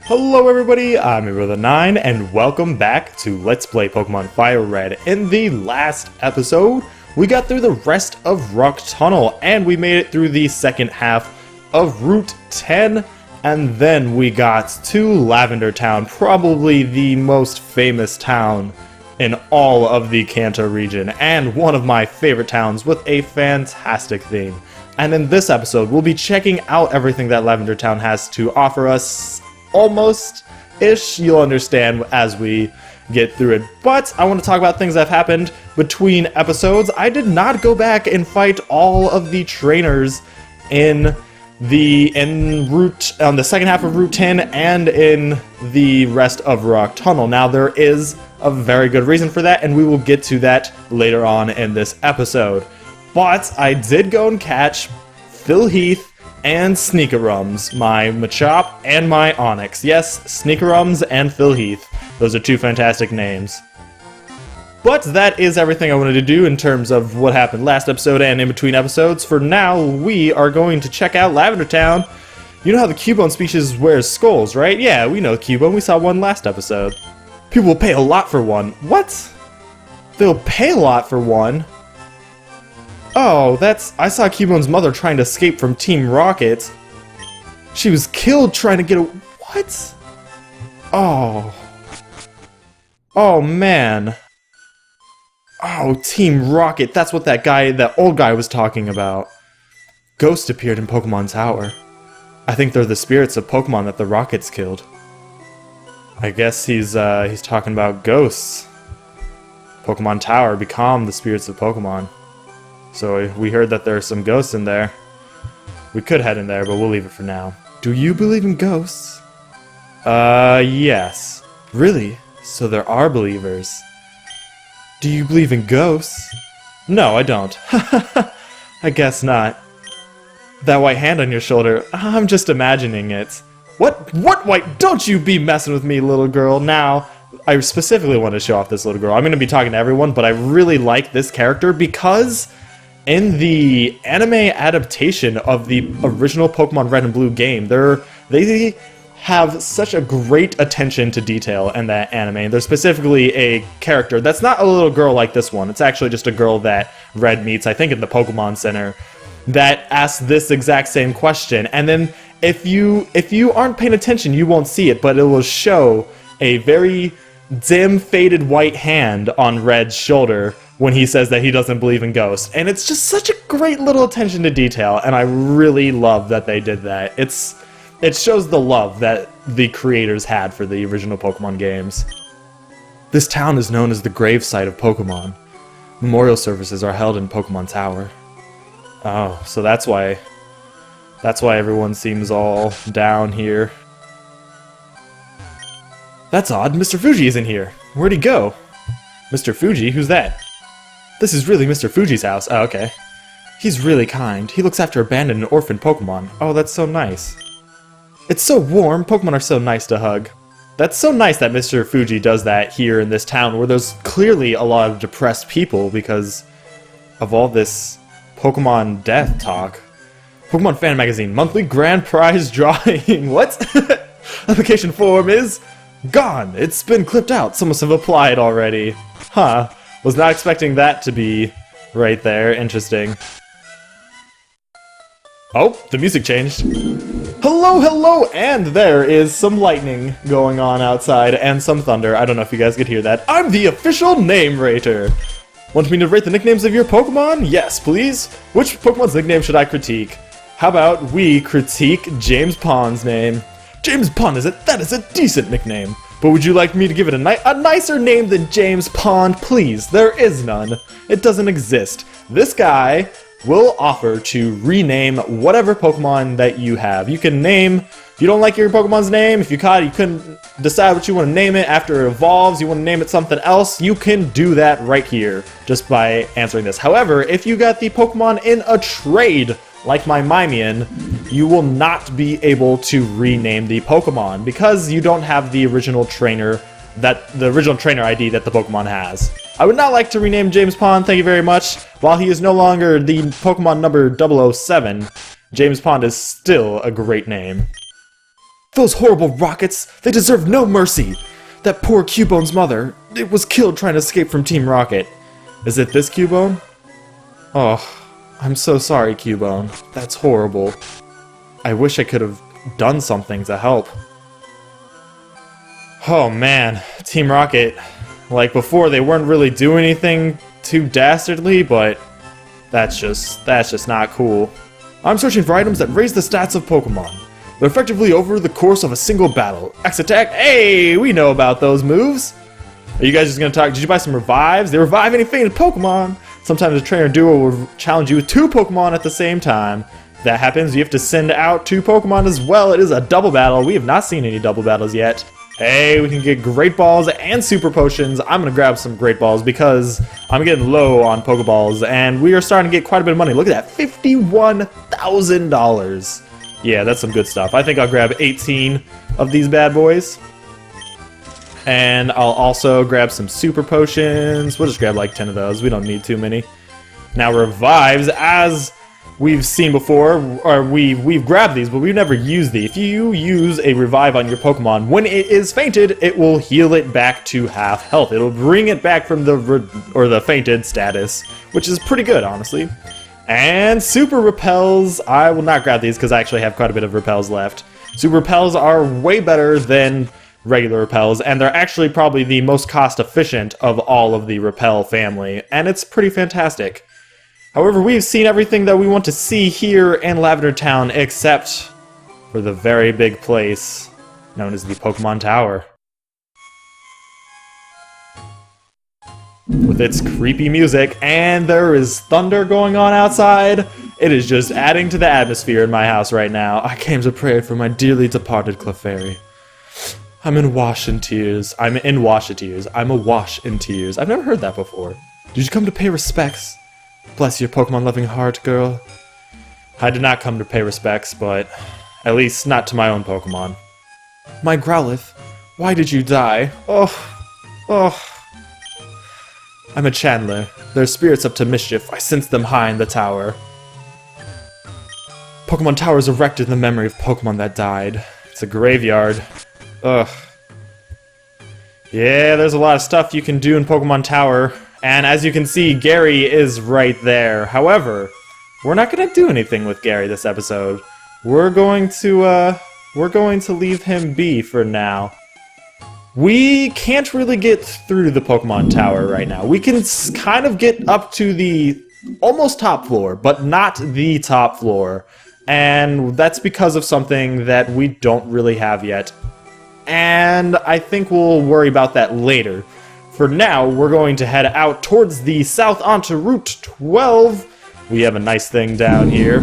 Hello everybody, I'm your brother 9, and welcome back to Let's Play Pokemon Fire Red. In the last episode, we got through the rest of Rock Tunnel, and we made it through the second half of Route 10, and then we got to Lavender Town, probably the most famous town in all of the Kanto region, and one of my favorite towns with a fantastic theme. And in this episode, we'll be checking out everything that Lavender Town has to offer us. Almost-ish, you'll understand as we get through it. But I want to talk about things that have happened between episodes. I did not go back and fight all of the trainers on the second half of Route 10 and in the rest of Rock Tunnel. Now there is a very good reason for that, and we will get to that later on in this episode. But I did go and catch Phil Heath and Sneakerums, my Machop and my Onix. Yes, Sneakerums and Phil Heath. Those are two fantastic names. But that is everything I wanted to do in terms of what happened last episode and in between episodes. For now, we are going to check out Lavender Town. You know how the Cubone species wears skulls, right? Yeah, we know Cubone. We saw one last episode. People will pay a lot for one. What? They'll pay a lot for one? Oh, I saw Cubone's mother trying to escape from Team Rocket. She was killed trying to get a... What? Oh. Oh, man. Oh, Team Rocket. That's what that old guy was talking about. Ghost appeared in Pokemon Tower. I think they're the spirits of Pokemon that the Rockets killed. I guess he's talking about ghosts. Pokemon Tower become the spirits of Pokemon. So we heard that there are some ghosts in there. We could head in there, but we'll leave it for now. Do you believe in ghosts? Yes. Really? So there are believers. Do you believe in ghosts? No, I don't. I guess not. That white hand on your shoulder, I'm just imagining it. What white? Don't you be messing with me, little girl. Now, I specifically want to show off this little girl. I'm going to be talking to everyone, but I really like this character because in the anime adaptation of the original Pokemon Red and Blue game, they have such a great attention to detail in that anime. There's specifically a character that's not a little girl like this one. It's actually just a girl that Red meets, I think, in the Pokemon Center, that asks this exact same question. And then if you aren't paying attention, you won't see it, but it will show a very dim, faded white hand on Red's shoulder when he says that he doesn't believe in ghosts. And it's just such a great little attention to detail, and I really love that they did that. It shows the love that the creators had for the original Pokemon games. This town is known as the gravesite of Pokemon. Memorial services are held in Pokemon Tower. Oh, so that's why everyone seems all down here. That's odd, Mr. Fuji isn't here. Where'd he go? Mr. Fuji? Who's that? This is really Mr. Fuji's house. Oh, okay. He's really kind. He looks after abandoned and orphaned Pokemon. Oh, that's so nice. It's so warm. Pokemon are so nice to hug. That's so nice that Mr. Fuji does that here in this town where there's clearly a lot of depressed people because of all this Pokemon death talk. Pokemon Fan Magazine monthly grand prize drawing. What? Application form is gone. It's been clipped out. Some must have applied already. Huh. Was not expecting that to be right there. Interesting. Oh, the music changed. Hello, hello, and there is some lightning going on outside and some thunder. I don't know if you guys could hear that. I'm the official name rater. Want me to rate the nicknames of your Pokemon? Yes, please. Which Pokemon's nickname should I critique? How about we critique James Pond's name? James Pond, that is a decent nickname. But would you like me to give it a nicer name than James Pond? Please, there is none. It doesn't exist. This guy will offer to rename whatever Pokemon that you have. You can name, if you don't like your Pokemon's name, if you couldn't decide what you want to name it after it evolves, you want to name it something else, you can do that right here, just by answering this. However, if you got the Pokemon in a trade, like my Mimian, you will not be able to rename the Pokemon because you don't have the original trainer ID that the Pokemon has. I would not like to rename James Pond, thank you very much. While he is no longer the Pokemon number 007, James Pond is still a great name. Those horrible rockets, they deserve no mercy! That poor Cubone's mother, it was killed trying to escape from Team Rocket. Is it this Cubone? Oh, I'm so sorry, Cubone. That's horrible. I wish I could have done something to help. Oh man, Team Rocket. Like before, they weren't really doing anything too dastardly, but that's just not cool. I'm searching for items that raise the stats of Pokemon. They're effectively over the course of a single battle. X attack, hey, we know about those moves. Are you guys just gonna talk? Did you buy some revives? They revive any fainted Pokemon. Sometimes a trainer duo will challenge you with 2 Pokemon at the same time. If that happens, you have to send out 2 Pokemon as well. It is a double battle. We have not seen any double battles yet. Hey, we can get Great Balls and Super Potions. I'm gonna grab some Great Balls because I'm getting low on Pokeballs, and we are starting to get quite a bit of money. Look at that, $51,000. Yeah, that's some good stuff. I think I'll grab 18 of these bad boys. And I'll also grab some Super Potions. We'll just grab like 10 of those. We don't need too many. Now revives, as we've seen before, or we've grabbed these, but we've never used these. If you use a revive on your Pokemon, when it is fainted, it will heal it back to half health. It'll bring it back from the fainted status, which is pretty good, honestly. And Super Repels, I will not grab these because I actually have quite a bit of Repels left. Super Repels are way better than regular Repels, and they're actually probably the most cost efficient of all of the Repel family, and it's pretty fantastic. However, we've seen everything that we want to see here in Lavender Town, except for the very big place known as the Pokemon Tower. With its creepy music, and there is thunder going on outside. It is just adding to the atmosphere in my house right now. I came to pray for my dearly departed Clefairy. I'm awash in tears. I'm awash in tears. I've never heard that before. Did you come to pay respects? Bless your Pokemon-loving heart, girl. I did not come to pay respects, but at least not to my own Pokemon. My Growlithe, why did you die? Oh. I'm a Chandler. Their spirits up to mischief. I sense them high in the tower. Pokemon Tower is erected in the memory of Pokemon that died. It's a graveyard. Ugh. Yeah, there's a lot of stuff you can do in Pokemon Tower. And as you can see, Gary is right there. However, we're not going to do anything with Gary this episode. We're going to leave him be for now. We can't really get through the Pokemon Tower right now. We can kind of get up to the almost top floor, but not the top floor. And that's because of something that we don't really have yet. And I think we'll worry about that later. For now, we're going to head out towards the south onto Route 12. We have a nice thing down here.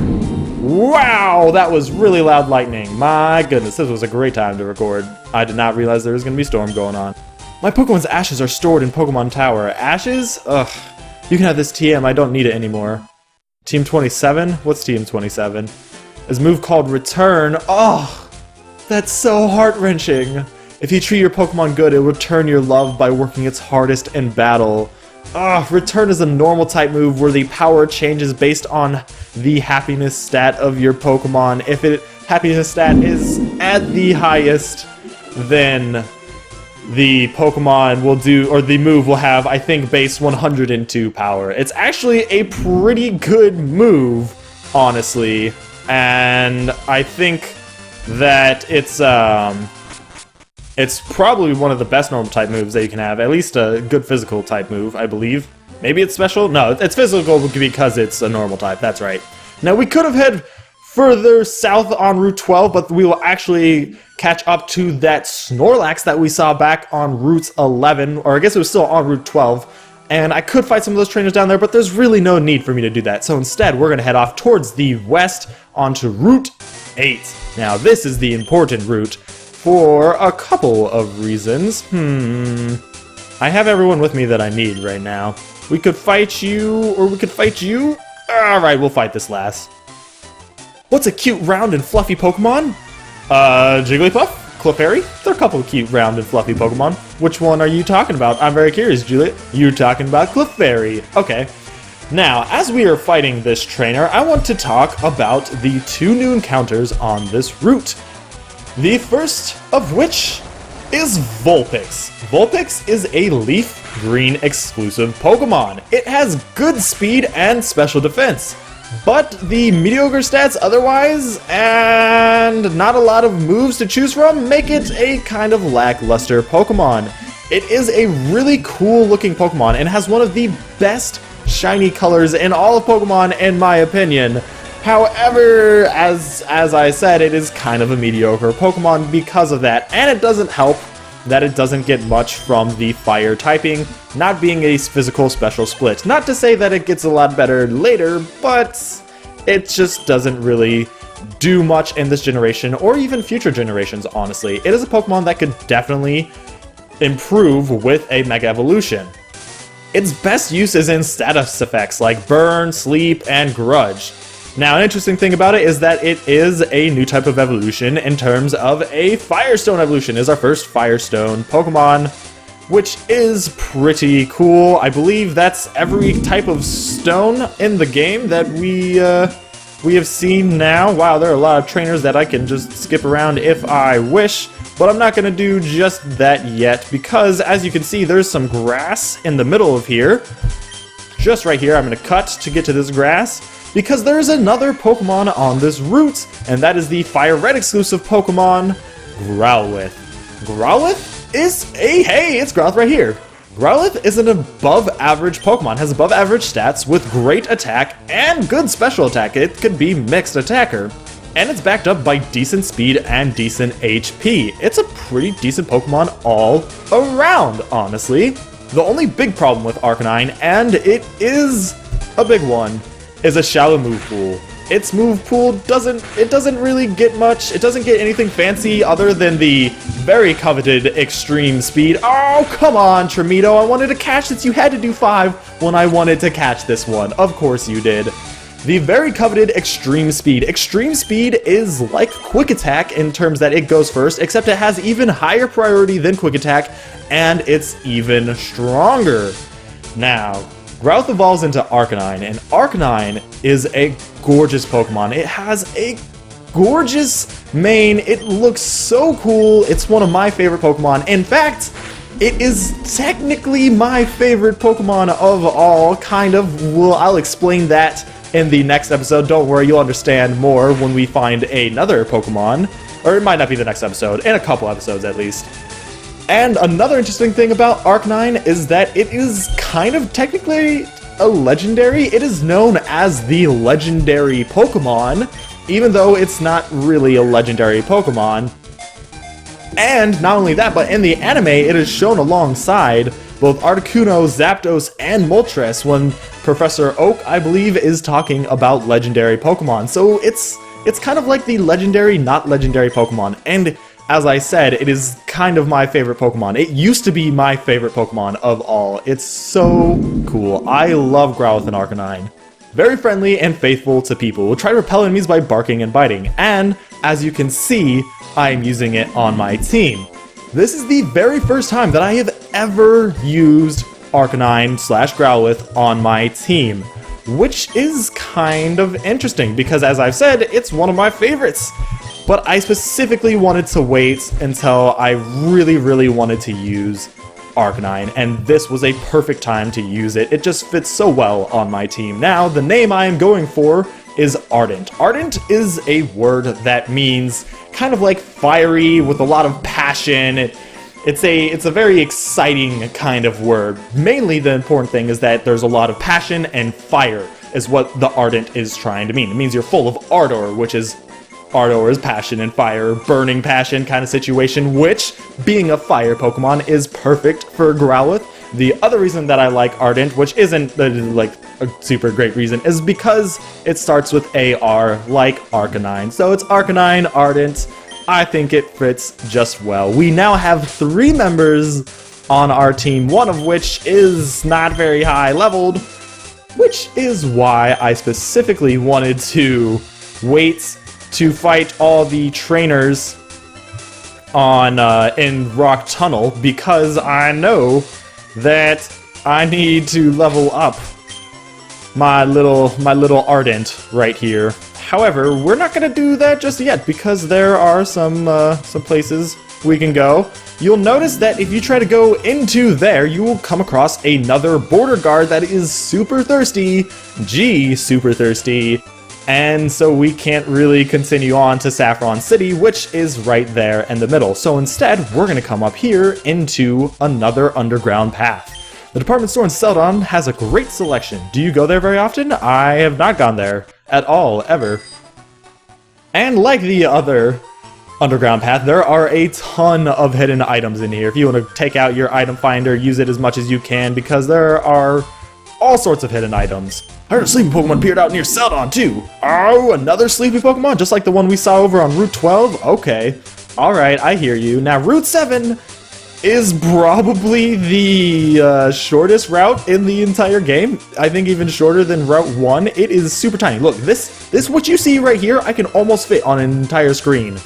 Wow, that was really loud lightning. My goodness, this was a great time to record. I did not realize there was going to be a storm going on. My Pokemon's ashes are stored in Pokemon Tower. Ashes? Ugh. You can have this TM, I don't need it anymore. Team 27? What's Team 27? Is a move called Return. Oh, that's so heart-wrenching. If you treat your Pokemon good, it will return your love by working its hardest in battle. Return is a normal type move where the power changes based on the happiness stat of your Pokemon. If happiness stat is at the highest, then the Pokemon will do, or the move will have, I think, base 102 power. It's actually a pretty good move, honestly, and I think that it's probably one of the best normal type moves that you can have. At least a good physical type move, I believe. Maybe it's special? No, it's physical because it's a normal type. That's right. Now, we could have head further south on Route 12, but we will actually catch up to that Snorlax that we saw back on Route 11. Or I guess it was still on Route 12. And I could fight some of those trainers down there, but there's really no need for me to do that. So instead, we're going to head off towards the west onto Route 8. Now, this is the important route for a couple of reasons. I have everyone with me that I need right now. We could fight you, or we could fight you. Alright, we'll fight this last. What's a cute, round, and fluffy Pokemon? Jigglypuff? Clefairy? They're a couple of cute, round, and fluffy Pokemon. Which one are you talking about? I'm very curious, Juliet. You're talking about Clefairy. Okay. Now, as we are fighting this trainer, I want to talk about the 2 new encounters on this route. The first of which is Vulpix. Vulpix is a Leaf Green exclusive Pokemon. It has good speed and special defense, but the mediocre stats otherwise, and not a lot of moves to choose from, make it a kind of lackluster Pokemon. It is a really cool looking Pokemon and has one of the best shiny colors in all of Pokemon in my opinion. However, as I said, it is kind of a mediocre Pokemon because of that, and it doesn't help that it doesn't get much from the fire typing, not being a physical special split. Not to say that it gets a lot better later, but it just doesn't really do much in this generation, or even future generations, honestly. It is a Pokemon that could definitely improve with a Mega Evolution. Its best use is in status effects like Burn, Sleep, and Grudge. Now, an interesting thing about it is that it is a new type of evolution in terms of a Firestone evolution. It is our first Firestone Pokemon, which is pretty cool. I believe that's every type of stone in the game that we have seen now. Wow, there are a lot of trainers that I can just skip around if I wish, but I'm not going to do just that yet because, as you can see, there's some grass in the middle of here. Just right here, I'm going to cut to get to this grass, because there's another Pokemon on this route, and that is the FireRed exclusive Pokemon, Growlithe. Growlithe is it's Growlithe right here. Growlithe is an above average Pokemon, has above average stats with great attack and good special attack. It could be mixed attacker, and it's backed up by decent speed and decent HP. It's a pretty decent Pokemon all around, honestly. The only big problem with Arcanine, and it is a big one, is a shallow move pool. Its move pool doesn't really get much. It doesn't get anything fancy other than the very coveted extreme speed. Oh, come on, Tremito. I wanted to catch this. You had to do 5 when I wanted to catch this one. Of course you did. The very coveted extreme speed. Extreme speed is like quick attack in terms that it goes first, except it has even higher priority than quick attack, and it's even stronger. Now, Growlithe evolves into Arcanine, and Arcanine is a gorgeous Pokemon. It has a gorgeous mane. It looks so cool. It's one of my favorite Pokemon. In fact, it is technically my favorite Pokemon of all, kind of. Well, I'll explain that in the next episode. Don't worry, you'll understand more when we find another Pokemon. Or it might not be the next episode, in a couple episodes at least. And another interesting thing about Arcanine is that it is kind of technically a legendary. It is known as the legendary Pokemon, even though it's not really a legendary Pokemon. And not only that, but in the anime, it is shown alongside both Articuno, Zapdos, and Moltres when Professor Oak, I believe, is talking about legendary Pokemon. So it's kind of like the legendary, not legendary Pokemon. And as I said, it is kind of my favorite Pokemon. It used to be my favorite Pokemon of all. It's so cool. I love Growlithe and Arcanine. Very friendly and faithful to people. Will try to repel enemies by barking and biting. And, as you can see, I am using it on my team. This is the very first time that I have ever used Arcanine/Growlithe on my team, which is kind of interesting because, as I've said, it's one of my favorites. But I specifically wanted to wait until I really wanted to use Arcanine, and this was a perfect time to use it. It just fits so well on my team. Now, the name I am going for is Ardent. Ardent is a word that means kind of like fiery with a lot of passion. It's a very exciting kind of word. Mainly the important thing is that there's a lot of passion and fire is what the Ardent is trying to mean. It means you're full of ardor, which is ardor is passion and fire, burning passion kind of situation, which, being a fire Pokemon, is perfect for Growlithe. The other reason that I like Ardent, which isn't like a super great reason, is because it starts with AR, like Arcanine. So it's Arcanine, Ardent. I think it fits just well. We now have 3 members on our team, one of which is not very high leveled, which is why I specifically wanted to wait to fight all the trainers on in Rock Tunnel, because I know that I need to level up my little Ardent right here. However, we're not going to do that just yet because there are some places we can go. You'll notice that if you try to go into there, you will come across another border guard that is super thirsty. Super thirsty. And so we can't really continue on to Saffron City, which is right there in the middle. So instead, we're going to come up here into another underground path. The department store in Celadon has a great selection. Do you go there very often? I have not gone there at all, ever. And like the other underground path, there are a ton of hidden items in here. If you want to take out your item finder, use it as much as you can, because there are all sorts of hidden items. I heard a sleepy Pokemon appeared out near Celadon too. Oh, another sleepy Pokemon, just like the one we saw over on Route 12? Okay. Alright, I hear you. Now, Route 7 is probably the shortest route in the entire game. I think even shorter than Route 1. It is super tiny. Look, this what you see right here, I can almost fit on an entire screen,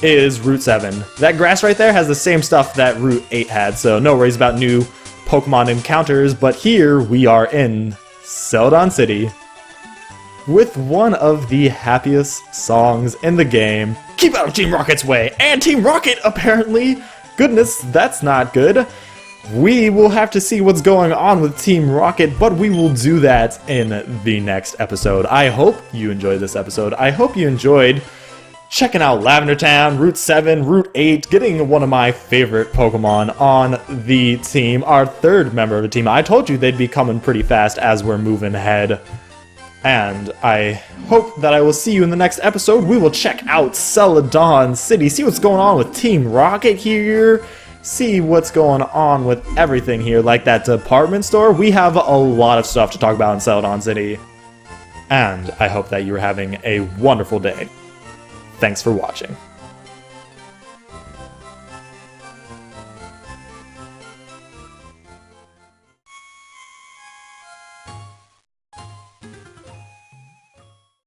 is Route 7. That grass right there has the same stuff that Route 8 had, so no worries about new Pokemon encounters, but here we are in Celadon City with one of the happiest songs in the game. Keep out of Team Rocket's way! And Team Rocket, apparently! Goodness, that's not good. We will have to see what's going on with Team Rocket, but we will do that in the next episode. I hope you enjoyed this episode. I hope you enjoyed checking out Lavender Town, Route 7, Route 8, getting one of my favorite Pokemon on the team, our third member of the team. I told you they'd be coming pretty fast as we're moving ahead. And I hope that I will see you in the next episode. We will check out Celadon City, see what's going on with Team Rocket here, see what's going on with everything here, like that department store. We have a lot of stuff to talk about in Celadon City. And I hope that you're having a wonderful day. Thanks for watching.